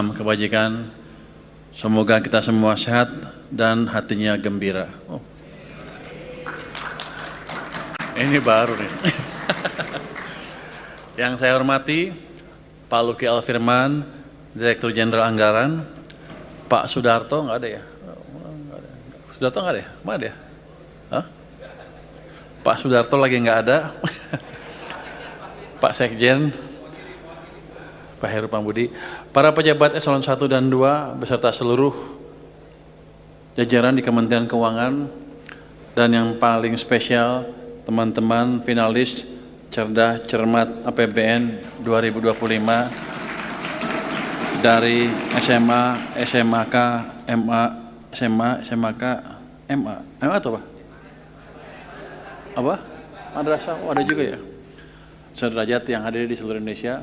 kebajikan. Semoga kita semua sehat dan hatinya gembira. Oh. Ini baru nih. Yang saya hormati Pak Luki Alfirman, Direktur Jenderal Anggaran. Pak Sudarto nggak ada ya? Sudarto nggak ada ya? Mana dia? Hah? Pak Sudarto lagi nggak ada. Pak Sekjen, Pak Heru Pambudi, para pejabat eselon 1 dan 2 beserta seluruh jajaran di Kementerian Keuangan, dan yang paling spesial teman-teman finalis Cerdas Cermat APBN 2025 dari SMA, SMAK, MA, SMA, SMAK, MA atau apa? Apa? Madrasah, oh, ada juga ya? Sederajat yang hadir di seluruh Indonesia,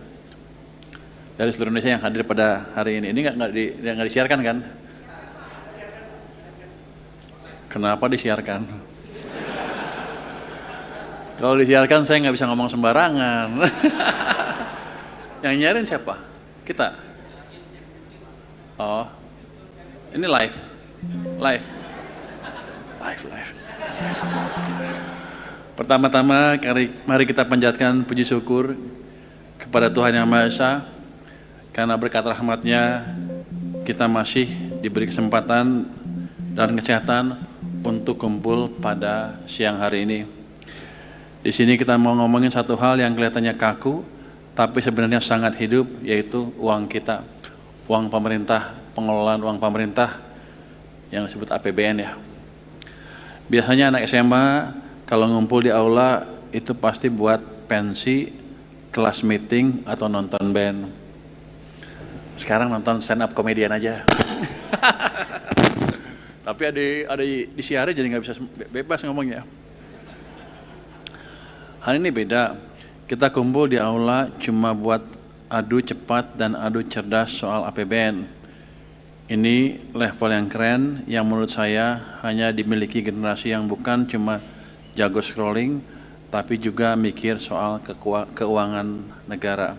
dari seluruh Indonesia yang hadir pada hari ini. Ini nggak disiarkan kan? Kenapa disiarkan? Kalau disiarkan saya nggak bisa ngomong sembarangan. Yang nyiarin siapa? Kita. Oh, ini live. Pertama-tama, mari kita panjatkan puji syukur kepada Tuhan Yang Maha Esa, karena berkat rahmat-Nya kita masih diberi kesempatan dan kesehatan untuk kumpul pada siang hari ini. Di sini kita mau ngomongin satu hal yang kelihatannya kaku, tapi sebenarnya sangat hidup, yaitu uang kita, uang pemerintah, pengelolaan uang pemerintah yang disebut APBN ya. Biasanya anak SMA kalau ngumpul di aula itu pasti buat pensi, kelas meeting, atau nonton band. Sekarang nonton stand up komedian aja. Tapi ada disiarin jadi nggak bisa bebas ngomongnya. Hari ini beda. Kita kumpul di aula cuma buat adu cepat dan adu cerdas soal APBN. Ini level yang keren yang menurut saya hanya dimiliki generasi yang bukan cuma jago scrolling, tapi juga mikir soal keuangan negara.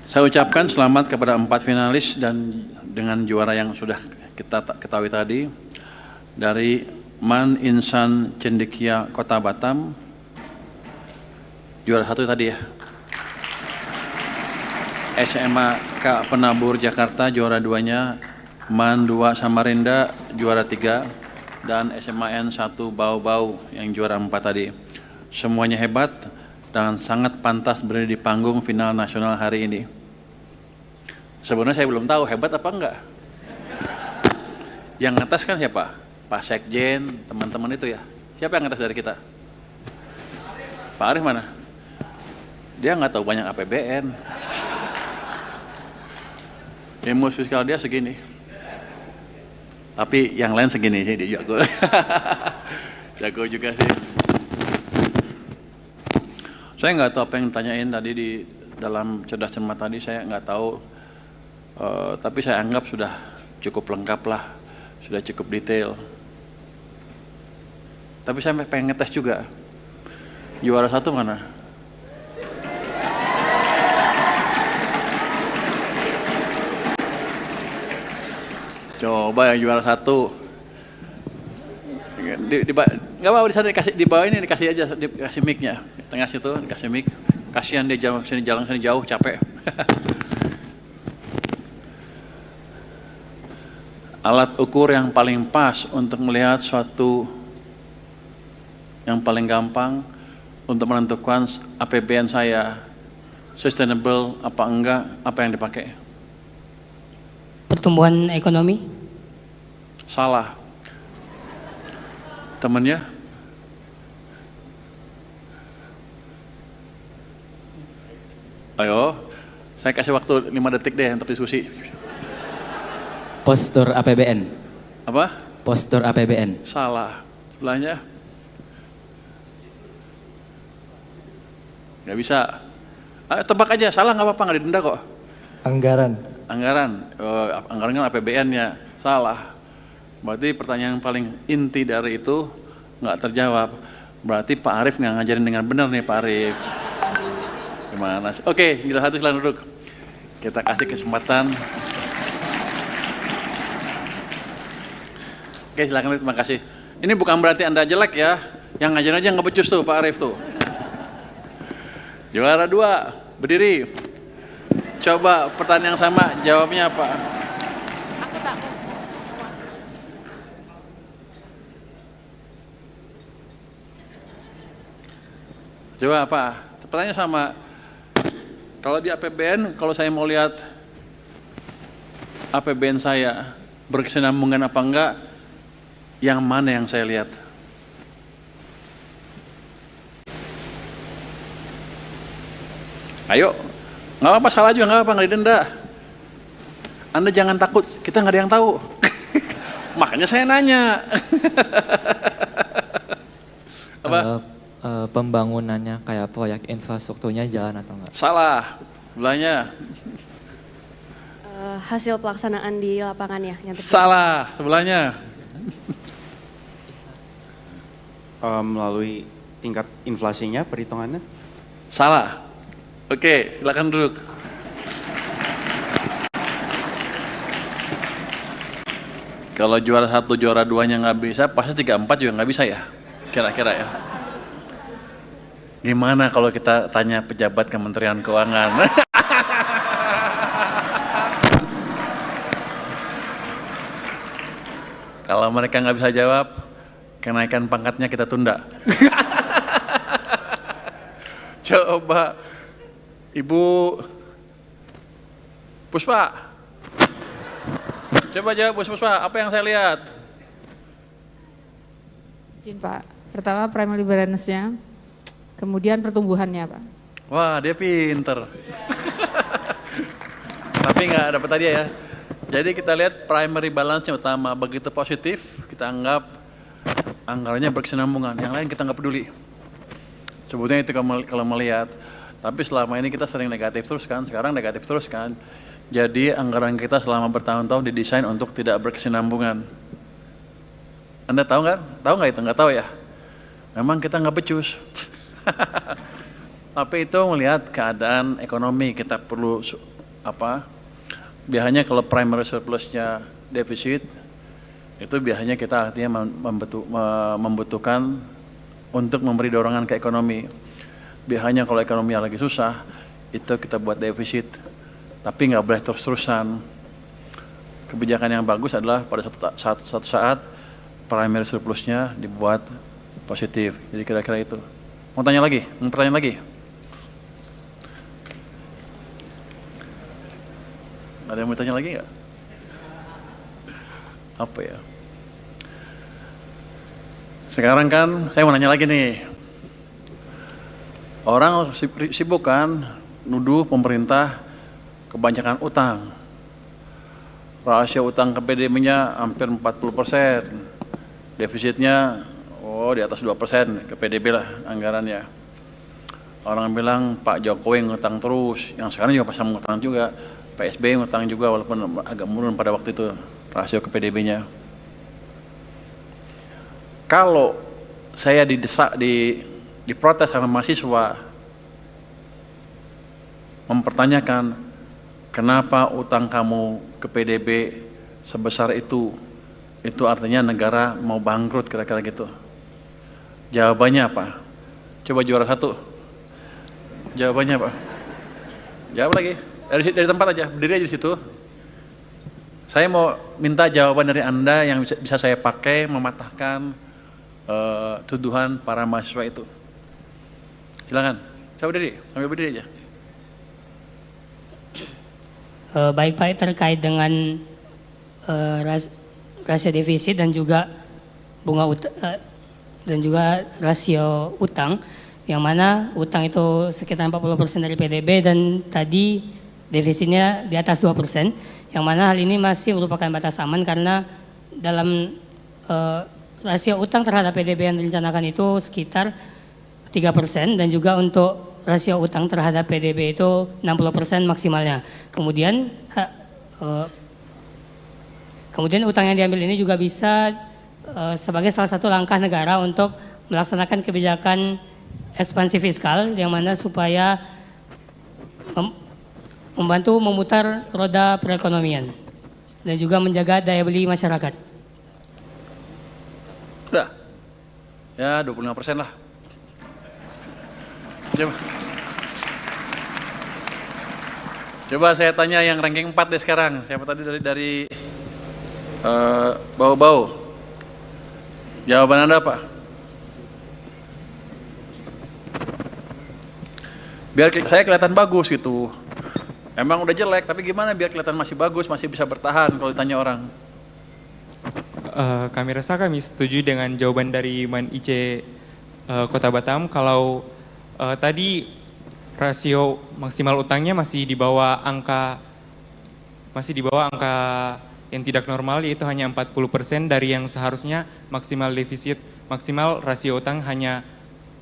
Saya ucapkan selamat kepada 4 finalis dan dengan juara yang sudah kita ketahui tadi, dari Man Insan Cendekia Kota Batam, juara 1 tadi ya. SMAK Penabur Jakarta juara 2-nya, Man 2 Samarinda juara 3, dan SMAN 1 Bau-Bau yang juara 4 tadi. Semuanya hebat dan sangat pantas berada di panggung final nasional hari ini. Sebenarnya saya belum tahu hebat apa enggak. Yang ngetes kan siapa? Pak Sekjen, teman-teman itu ya. Siapa yang ngetes dari kita? Pak Arif mana? Dia nggak tahu banyak APBN. Ilmu fiskal dia segini. Tapi yang lain segini sih, dia jago. Jago juga sih. Saya nggak tahu apa yang ditanyain tadi di dalam cerdas cermat tadi, saya nggak tahu. Tapi saya anggap sudah cukup lengkap lah, sudah cukup detail. Tapi saya pengen ngetes juga. Juara 1 mana? Coba yang juara 1. Nggak apa-apa, di sana dikasih, di bawah ini dikasih aja, dikasih mic-nya. Tengah situ dikasih mic. Kasihan dia jalan sini jauh, capek. Alat ukur yang paling pas untuk melihat suatu yang paling gampang untuk menentukan APBN saya sustainable apa enggak, apa yang dipakai? Pertumbuhan ekonomi? Salah. Temennya? Ayo, saya kasih waktu 5 detik deh untuk diskusi. Postur APBN. Apa? Postur APBN. Salah. Sebelahnya? Nggak bisa. Tebak aja, salah nggak apa-apa, nggak didenda kok. Anggaran. Anggaran kan APBN-nya. Salah. Berarti pertanyaan yang paling inti dari itu nggak terjawab. Berarti Pak Arif nggak ngajarin dengan benar nih Pak Arif. Gimana sih? Oke, gila satu silakan duduk. Kita kasih kesempatan. Oke, silakan duduk, terima kasih. Ini bukan berarti Anda jelek ya. Yang ngajarin aja nggak becus tuh Pak Arif tuh. Juara 2, berdiri. Coba pertanyaan yang sama, jawabnya apa? Coba apa? Pertanyaan sama. Kalau di APBN, kalau saya mau lihat APBN saya berkesinambungan apa enggak, yang mana yang saya lihat? Ayo, nggak apa-apa, salah juga nggak apa-apa, nggak didenda. Anda jangan takut, kita nggak ada yang tahu. Makanya saya nanya. Apa? Pembangunannya kayak proyek infrastrukturnya jalan atau enggak? Salah, sebelahnya. Hasil pelaksanaan di lapangan ya? Yang terjadi. Salah, sebelahnya. Melalui tingkat inflasinya perhitungannya? Salah. Oke, silakan duduk. Kalau juara 1, juara 2-nya nggak bisa, pasti 3, 4 juga nggak bisa ya? Kira-kira ya? Gimana kalau kita tanya pejabat Kementerian Keuangan? Kalau mereka nggak bisa jawab, kenaikan pangkatnya kita tunda. Coba Ibu Puspa, coba jawab Bu Puspa, apa yang saya lihat? Izin Pak, pertama primary balance-nya, kemudian pertumbuhannya Pak. Wah, dia pinter. Tapi nggak dapat tadi ya. Jadi kita lihat primary balance-nya utama, begitu positif, kita anggap anggarannya berkesinambungan, yang lain kita nggak peduli. Sebetulnya itu kalau melihat, tapi selama ini kita sering negatif terus kan, sekarang negatif terus kan. Jadi anggaran kita selama bertahun-tahun didesain untuk tidak berkesinambungan. Anda tahu nggak? Tahu nggak itu? Nggak tahu ya? Memang kita nggak becus. Tapi itu melihat keadaan ekonomi, kita perlu apa? Biasanya kalau primary surplusnya defisit, itu biasanya kita artinya membutuhkan untuk memberi dorongan ke ekonomi. Biasanya kalau ekonomi lagi susah, itu kita buat defisit. Tapi nggak boleh terus-terusan. Kebijakan yang bagus adalah pada satu saat primary surplusnya dibuat positif. Jadi kira-kira itu. Mau tanya lagi? Mau pertanyaan lagi? Ada yang mau tanya lagi nggak? Apa ya? Sekarang kan saya mau nanya lagi nih. Orang sibuk kan nuduh pemerintah kebanyakan utang. Rasio utang ke PDB-nya hampir 40%. Defisitnya di atas 2% ke PDB lah anggarannya. Orang bilang Pak Jokowi ngutang terus, yang sekarang juga pasang ngutang juga. Pak SBY ngutang juga walaupun agak menurun pada waktu itu rasio ke PDB-nya. Kalau saya didesak, diprotes sama mahasiswa, mempertanyakan kenapa utang kamu ke PDB sebesar itu artinya negara mau bangkrut kira-kira gitu. Jawabannya apa? Coba juara 1. Jawabannya apa? Jawab lagi. Dari tempat aja, berdiri aja di situ. Saya mau minta jawaban dari Anda yang bisa saya pakai mematahkan tuduhan para mahasiswa itu. Silakan. Saya berdiri, sambil berdiri aja. Baik Pak, terkait dengan rasio defisit dan juga dan juga rasio utang, yang mana utang itu sekitar 40% dari PDB dan tadi defisitnya di atas 2%, yang mana hal ini masih merupakan batas aman karena dalam rasio utang terhadap PDB yang direncanakan itu sekitar 3% dan juga untuk rasio utang terhadap PDB itu 60% maksimalnya. Kemudian utang yang diambil ini juga bisa sebagai salah satu langkah negara untuk melaksanakan kebijakan ekspansi fiskal yang mana supaya membantu memutar roda perekonomian dan juga menjaga daya beli masyarakat. Udah. Ya 25% lah. Coba saya tanya yang ranking 4 deh sekarang. Siapa tadi dari bau-bau? Jawaban Anda apa? Biar saya kelihatan bagus gitu. Emang udah jelek, tapi gimana biar kelihatan masih bagus, masih bisa bertahan kalau ditanya orang? Kami rasa kami setuju dengan jawaban dari Man IC Kota Batam kalau tadi rasio maksimal utangnya masih di bawah angka yang tidak normal, yaitu hanya 40% dari yang seharusnya maksimal rasio utang hanya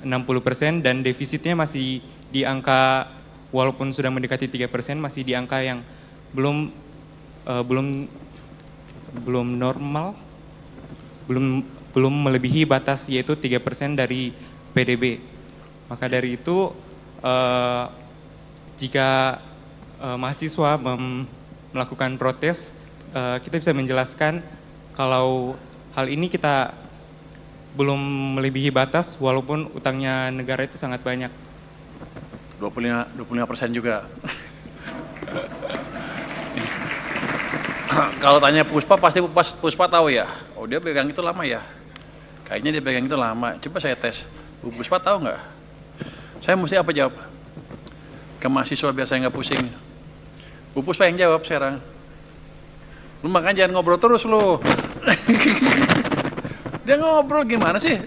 60% dan defisitnya masih di angka, walaupun sudah mendekati 3%, masih di angka yang belum normal, belum melebihi batas, yaitu 3% dari PDB. Maka dari itu jika mahasiswa melakukan protes, kita bisa menjelaskan kalau hal ini kita belum melebihi batas walaupun utangnya negara itu sangat banyak. 25% juga. Kalau tanya Puspa, pasti Puspa tahu ya. Oh, dia pegang itu lama ya. Kayaknya dia pegang itu lama. Coba saya tes. Bu Puspa tahu nggak? Saya mesti apa jawab? Ke mahasiswa biar saya nggak pusing. Bu Puspa yang jawab sekarang. Lu makanya jangan ngobrol terus lu. Dia ngobrol gimana sih?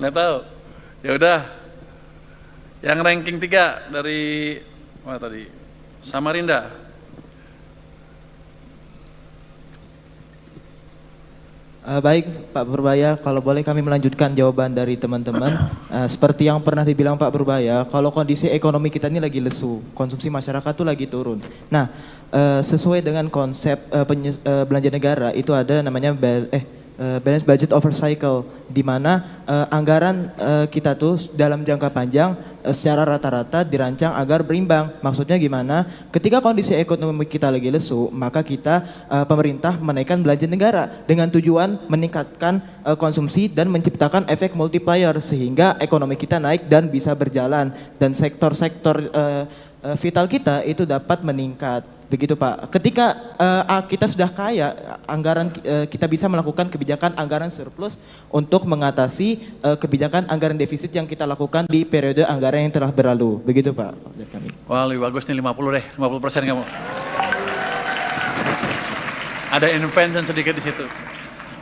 Nggak tahu. Ya udah. Yang ranking 3 dari mana tadi? Samarinda. Baik Pak Purbaya, kalau boleh kami melanjutkan jawaban dari teman-teman. Seperti yang pernah dibilang Pak Purbaya, kalau kondisi ekonomi kita ini lagi lesu, konsumsi masyarakat tuh lagi turun. Nah, sesuai dengan konsep belanja negara itu ada namanya balance budget over cycle, di mana anggaran kita tuh dalam jangka panjang secara rata-rata dirancang agar berimbang. Maksudnya gimana? Ketika kondisi ekonomi kita lagi lesu, maka kita pemerintah menaikkan belanja negara dengan tujuan meningkatkan konsumsi dan menciptakan efek multiplier sehingga ekonomi kita naik dan bisa berjalan dan sektor-sektor vital kita itu dapat meningkat. Begitu Pak. Ketika kita sudah kaya, anggaran kita bisa melakukan kebijakan anggaran surplus untuk mengatasi kebijakan anggaran defisit yang kita lakukan di periode anggaran yang telah berlalu. Begitu Pak dari kami. Wah, lebih bagus nih 50 deh, 50% kamu. Ada invention sedikit di situ.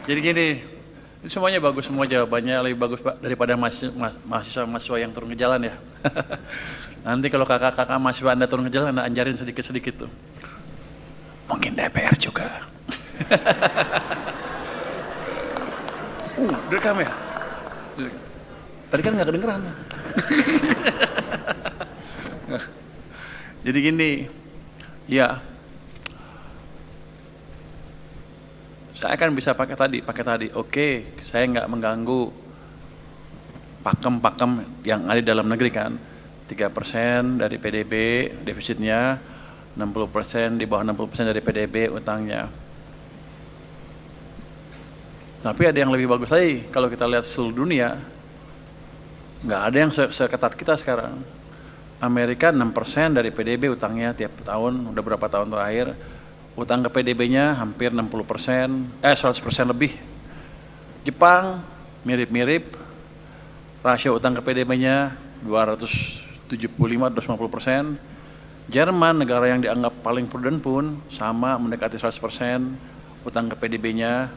Jadi gini, ini semuanya bagus, semua jawabannya lebih bagus Pak daripada mahasiswa yang turun ke jalan ya. Nanti kalau kakak-kakak mahasiswa Anda turun ke jalan, Anda anjarin sedikit-sedikit tuh. Mungkin DPR juga. Direkam ya? Tadi kan nggak kedengeran. Jadi gini, ya, saya kan bisa pakai tadi. Oke, saya nggak mengganggu pakem-pakem yang ada di dalam negeri kan. 3% dari PDB defisitnya, 60%, di bawah 60% dari PDB utangnya. Tapi ada yang lebih bagus lagi, kalau kita lihat seluruh dunia, nggak ada yang seketat kita sekarang. Amerika 6% dari PDB utangnya tiap tahun, udah berapa tahun terakhir, utang ke PDB-nya hampir 60%, 100% lebih. Jepang mirip-mirip, rasio utang ke PDB-nya 275-250%. Jerman, negara yang dianggap paling prudent pun sama, mendekati 100%, utang ke PDB-nya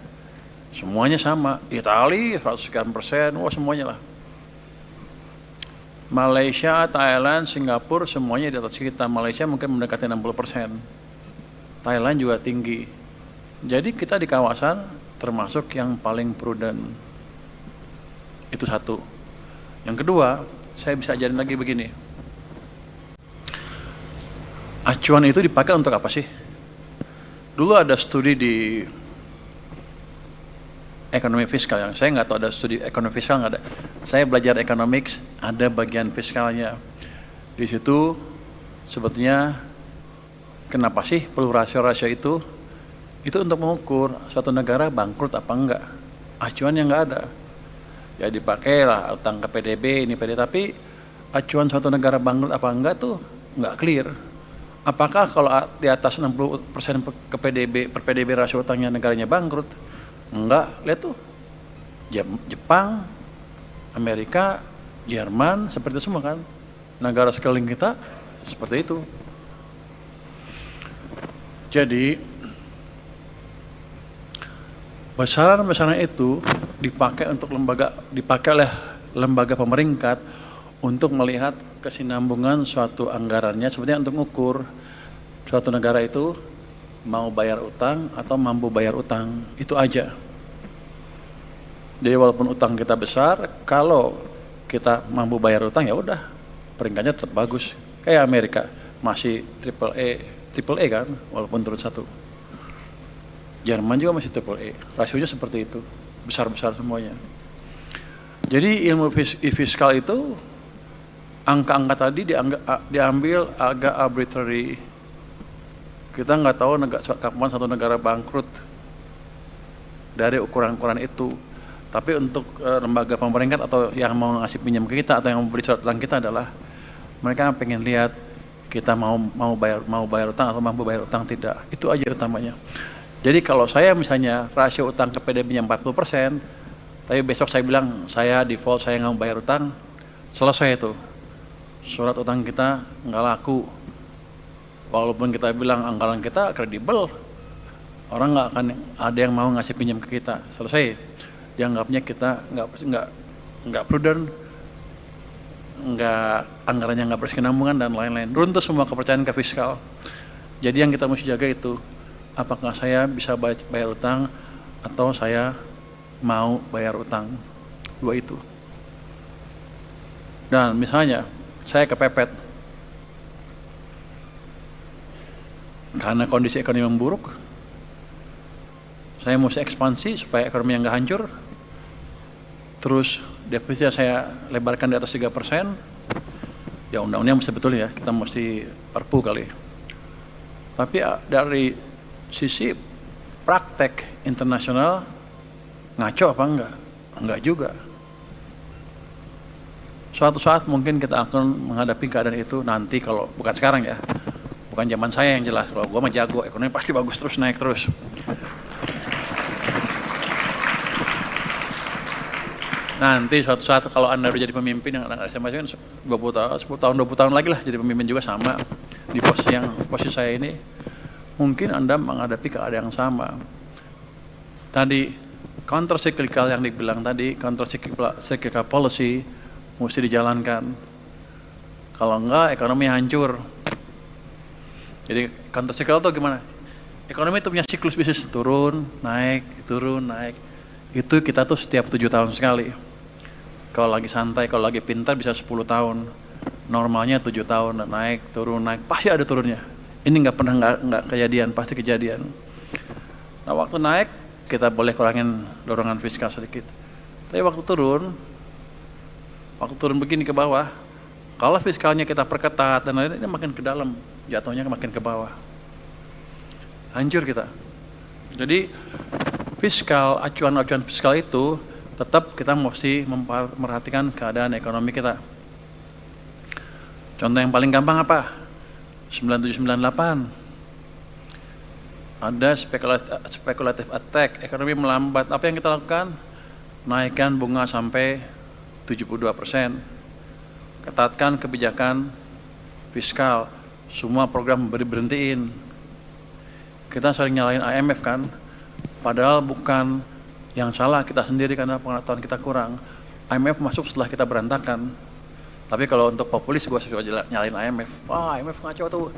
semuanya sama. Italia 100%, wah semuanya lah. Malaysia, Thailand, Singapura semuanya di atas kita. Malaysia mungkin mendekati 60%. Thailand juga tinggi. Jadi kita di kawasan termasuk yang paling prudent. Itu satu. Yang kedua, saya bisa ajarin lagi begini. Acuan itu dipakai untuk apa sih? Dulu ada studi di ekonomi fiskal, yang saya nggak tahu ada studi ekonomi fiskal, nggak ada. Saya belajar economics, ada bagian fiskalnya. Di situ sebetulnya kenapa sih perlu rasio-rasio itu? Itu untuk mengukur suatu negara bangkrut apa enggak. Acuan yang enggak ada. Ya dipakailah utang ke PDB ini PDB, tapi acuan suatu negara bangkrut apa enggak tuh enggak clear. Apakah kalau di atas 60% ke PDB, per PDB rasio utangnya negaranya bangkrut? Enggak, lihat tuh. Jepang, Amerika, Jerman, seperti itu semua kan. Negara sekeliling kita seperti itu. Jadi besaran-besaran itu dipakai oleh lembaga pemerintah untuk melihat kesinambungan suatu anggarannya, sebetulnya untuk mengukur suatu negara itu mau bayar utang atau mampu bayar utang, itu aja. Jadi walaupun utang kita besar, kalau kita mampu bayar utang ya udah peringkatnya tetap bagus. Kayak Amerika masih triple A kan, walaupun turun 1. Jerman juga masih triple A. Rasionya seperti itu, besar-besar semuanya. Jadi ilmu fiskal itu angka-angka tadi diambil agak arbitrary. Kita nggak tahu kapan satu negara bangkrut dari ukuran-ukuran itu. Tapi untuk lembaga pemerintah atau yang mau ngasih pinjam ke kita atau yang memberi surat utang kita adalah mereka pengen lihat kita mau bayar utang atau mampu bayar utang tidak. Itu aja utamanya. Jadi kalau saya misalnya rasio utang ke PDB-nya 40%, tapi besok saya bilang saya default, saya nggak mau bayar utang, selesai itu. Surat utang kita nggak laku. Walaupun kita bilang anggaran kita kredibel, orang nggak akan ada yang mau ngasih pinjam ke kita. Selesai. Dianggapnya kita nggak prudent, anggarannya nggak berkesinambungan dan lain-lain. Runtuh semua kepercayaan ke fiskal. Jadi yang kita mesti jaga itu, apakah saya bisa bayar utang atau saya mau bayar utang, dua itu. Dan misalnya saya kepepet karena kondisi ekonomi yang buruk, saya mesti ekspansi supaya ekonomi yang nggak hancur, terus defisitnya saya lebarkan di atas 3%, ya undang-undangnya mesti betul ya, kita mesti perpu kali. Tapi dari sisi praktek internasional ngaco apa enggak? Enggak juga. Suatu saat mungkin kita akan menghadapi keadaan itu nanti, kalau bukan sekarang ya, bukan zaman saya yang jelas. Kalau gua mah jago, ekonomi pasti bagus terus, naik terus. Nanti suatu saat kalau Anda udah jadi pemimpin yang saya masih 20 tahun lagi lah jadi pemimpin juga sama di posisi saya ini, mungkin Anda menghadapi keadaan yang sama. Tadi counter cyclical yang dibilang tadi, counter cyclical policy mesti dijalankan. Kalau enggak ekonomi hancur. Jadi counter cyclical itu gimana? Ekonomi itu punya siklus bisnis, turun, naik. Itu kita tuh setiap 7 tahun sekali. Kalau lagi santai, kalau lagi pintar bisa 10 tahun. Normalnya 7 tahun, naik, turun, pasti ada turunnya. Ini nggak pernah nggak kejadian, pasti kejadian. Nah waktu naik kita boleh kurangin dorongan fiskal sedikit. Tapi waktu turun begini ke bawah, kalau fiskalnya kita perketat dan lain-lain, ini makin ke dalam, jatuhnya makin ke bawah. Hancur kita. Jadi fiskal, acuan-acuan fiskal itu tetap kita mesti memperhatikan keadaan ekonomi kita. Contoh yang paling gampang apa? 9798. Ada spekulatif attack, ekonomi melambat. Apa yang kita lakukan? Naikkan bunga sampai 72%. Ketatkan kebijakan fiskal. Semua program berhentiin. Kita sering nyalain IMF kan? Padahal bukan yang salah kita sendiri karena pengetahuan kita kurang. IMF masuk setelah kita berantakan. Tapi kalau untuk populis gue suka nyalain IMF. Wah IMF ngaco tuh.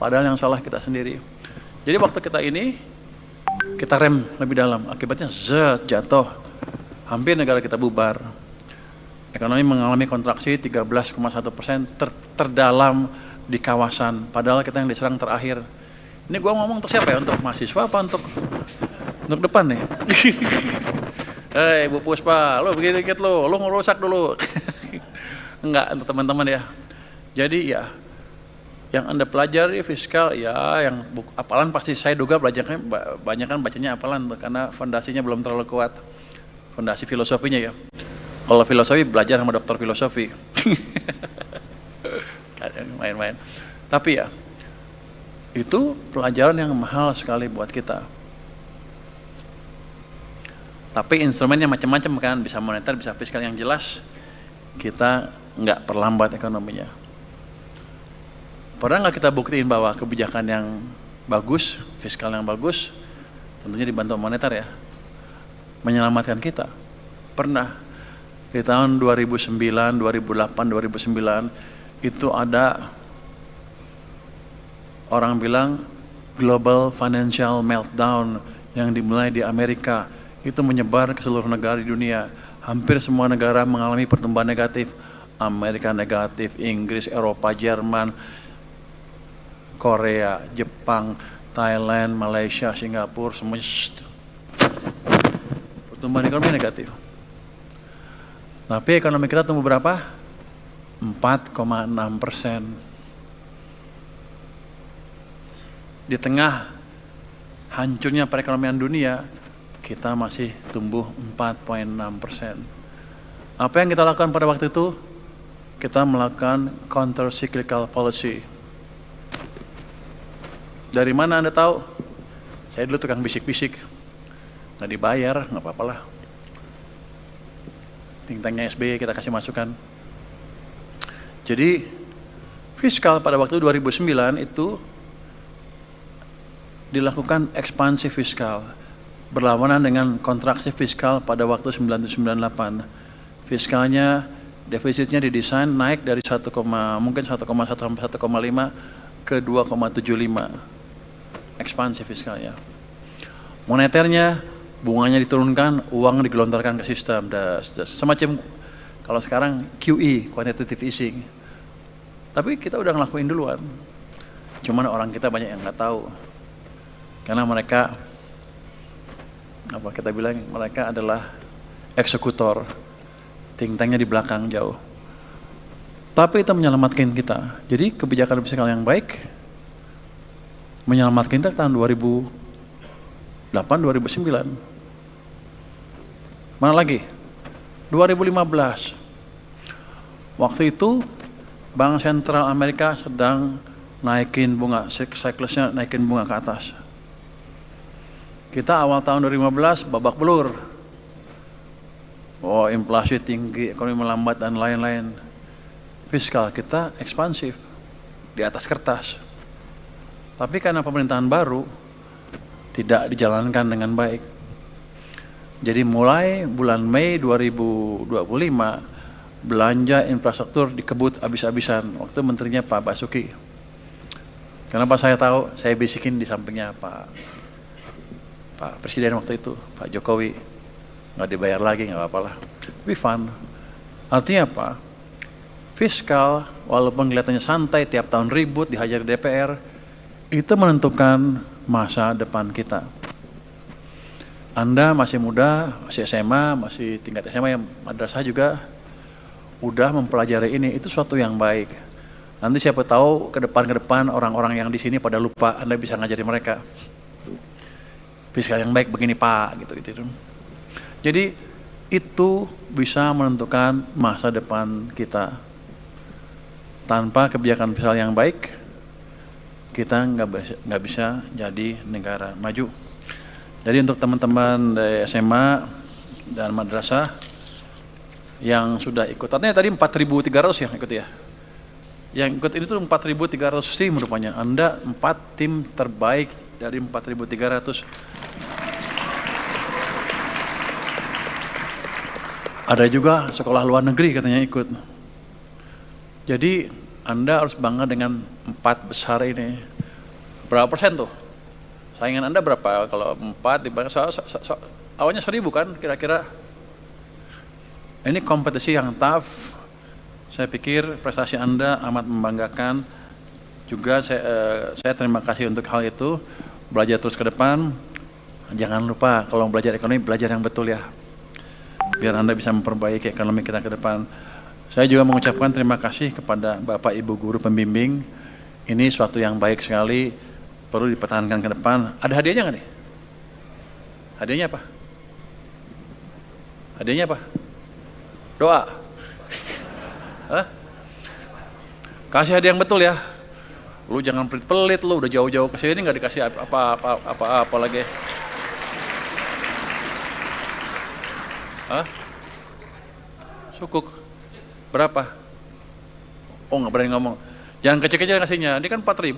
Padahal yang salah kita sendiri. Jadi waktu kita rem lebih dalam. Akibatnya jatuh. Hampir negara kita bubar. Ekonomi mengalami kontraksi 13,1% terdalam di kawasan. Padahal kita yang diserang terakhir. Ini gue ngomong untuk siapa ya? Untuk mahasiswa apa untuk depan nih? Bu Puspa, lo begini dikit lo ngerusak dulu. Enggak, untuk teman-teman ya. Jadi ya, yang Anda pelajari fiskal ya, yang apalan pasti saya duga belajarnya banyak kan bacanya apalan karena fondasinya belum terlalu kuat, fondasi filosofinya ya. Kalau filosofi belajar sama dokter filosofi, main-main. Tapi ya, itu pelajaran yang mahal sekali buat kita. Tapi instrumennya macam-macam kan, bisa moneter, bisa fiskal. Yang jelas kita nggak perlambat ekonominya. Pernah nggak kita buktiin bahwa kebijakan yang bagus, fiskal yang bagus, tentunya dibantu moneter ya, menyelamatkan kita? Pernah. Di tahun 2009, 2008, 2009 itu ada orang bilang global financial meltdown yang dimulai di Amerika, itu menyebar ke seluruh negara di dunia. Hampir semua negara mengalami pertumbuhan negatif. Amerika negatif, Inggris, Eropa, Jerman, Korea, Jepang, Thailand, Malaysia, Singapura, semuanya pertumbuhan ekonomi negatif. Tapi ekonomi kita tumbuh berapa? 4,6%. Di tengah hancurnya perekonomian dunia, kita masih tumbuh 4,6%. Apa yang kita lakukan pada waktu itu? Kita melakukan counter cyclical policy. Dari mana Anda tahu? Saya dulu tukang bisik-bisik, nggak dibayar, nggak apa-apalah. Think tanknya SBY kita kasih masukan. Jadi fiskal pada waktu 2009 itu dilakukan ekspansi fiskal berlawanan dengan kontraksi fiskal pada waktu 1998. Fiskalnya, defisitnya didesain naik dari 1,1 sampai 1,5 ke 2,75. Ekspansi fiskalnya. Moneternya, bunganya diturunkan, uang digelontorkan ke sistem. Semacam kalau sekarang QE, quantitative easing. Tapi kita udah ngelakuin duluan. Cuman orang kita banyak yang nggak tahu. Karena mereka, apa kita bilang, mereka adalah eksekutor. Think tanknya di belakang jauh. Tapi itu menyelamatkan kita. Jadi kebijakan fiskal yang baik menyelamatkan kita tahun 2008-2009. Mana lagi? 2015. Waktu itu Bank Sentral Amerika sedang naikin bunga, siklusnya naikin bunga ke atas. Kita awal tahun 2015 babak belur. Oh, inflasi tinggi, ekonomi melambat dan lain-lain. Fiskal kita ekspansif di atas kertas. Tapi karena pemerintahan baru tidak dijalankan dengan baik. Jadi mulai bulan Mei 2025 belanja infrastruktur dikebut habis-habisan. Waktu menterinya Pak Basuki. Kenapa saya tahu? Saya bisikin di sampingnya Pak Presiden waktu itu, Pak Jokowi. Nggak dibayar lagi, nggak apa-apalah. Tapi fun. Artinya apa? Fiskal, walaupun kelihatannya santai, tiap tahun ribut, dihajar DPR, itu menentukan masa depan kita. Anda masih muda, masih SMA, masih tingkat SMA, yang madrasah juga udah mempelajari ini, itu suatu yang baik. Nanti siapa tahu ke depan orang-orang yang di sini pada lupa, Anda bisa ngajari mereka. Fiskal yang baik begini Pak, gitu. Jadi itu bisa menentukan masa depan kita. Tanpa kebijakan fiskal yang baik, kita nggak bisa jadi negara maju. Jadi untuk teman-teman dari SMA dan madrasah yang sudah ikut, artinya tadi 4.300 yang ikut ya. Yang ikut ini tuh 4.300 tim rupanya. Anda 4 tim terbaik dari 4.300. Ada juga sekolah luar negeri katanya ikut. Jadi Anda harus bangga dengan 4 besar ini. Berapa persen tuh? Saingan Anda berapa? Kalau 4 dibanding awalnya 1.000 kan kira-kira. Ini kompetisi yang tough. Saya pikir prestasi Anda amat membanggakan. Juga saya terima kasih untuk hal itu. Belajar terus ke depan. Jangan lupa kalau belajar ekonomi, belajar yang betul ya. Biar Anda bisa memperbaiki ekonomi kita ke depan. Saya juga mengucapkan terima kasih kepada Bapak Ibu guru pembimbing. Ini suatu yang baik sekali, perlu dipertahankan ke depan. Ada hadiahnya nggak nih? Hadiahnya apa? Hadiahnya apa? Doa. Hah? Kasih hadiah yang betul ya. Lu jangan pelit-pelit, lu udah jauh-jauh ke sini nggak dikasih apa-apa lagi. Hah? Sukuk. Berapa? Oh, nggak berani ngomong. Jangan kecil-kecil ngasihnya. Ini kan 4.000.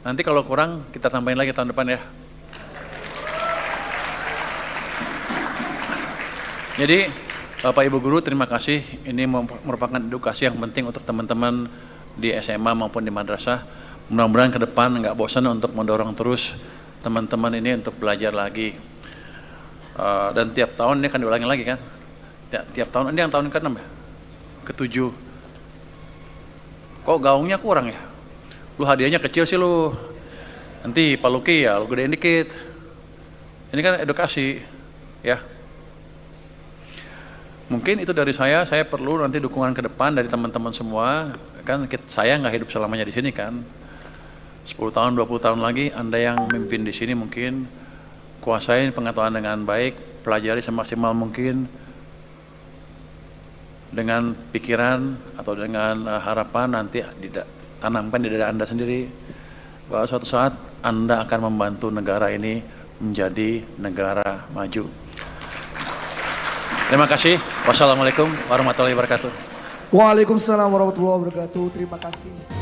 Nanti kalau kurang kita tambahin lagi tahun depan ya. Jadi Bapak Ibu guru terima kasih. Ini merupakan edukasi yang penting untuk teman-teman di SMA maupun di madrasah. Mudah-mudahan ke depan nggak bosan untuk mendorong terus teman-teman ini untuk belajar lagi. Dan tiap tahun ini akan diulangi lagi kan? Tiap tahun, ini yang tahun ke-6 ya? Ke-7. Kok gaungnya kurang ya? Lu hadiahnya kecil sih lu. Nanti Pak Luki ya, lu gedein dikit. Ini kan edukasi ya. Mungkin itu dari saya perlu nanti dukungan ke depan dari teman-teman semua. Kan saya nggak hidup selamanya di sini kan. 10 tahun, 20 tahun lagi Anda yang memimpin di sini mungkin kuasain pengetahuan dengan baik, pelajari semaksimal mungkin dengan pikiran atau dengan harapan nanti ditanamkan di dada Anda sendiri bahwa suatu saat Anda akan membantu negara ini menjadi negara maju. Terima kasih. Wassalamualaikum warahmatullahi wabarakatuh. Waalaikumsalam warahmatullahi wabarakatuh. Terima kasih.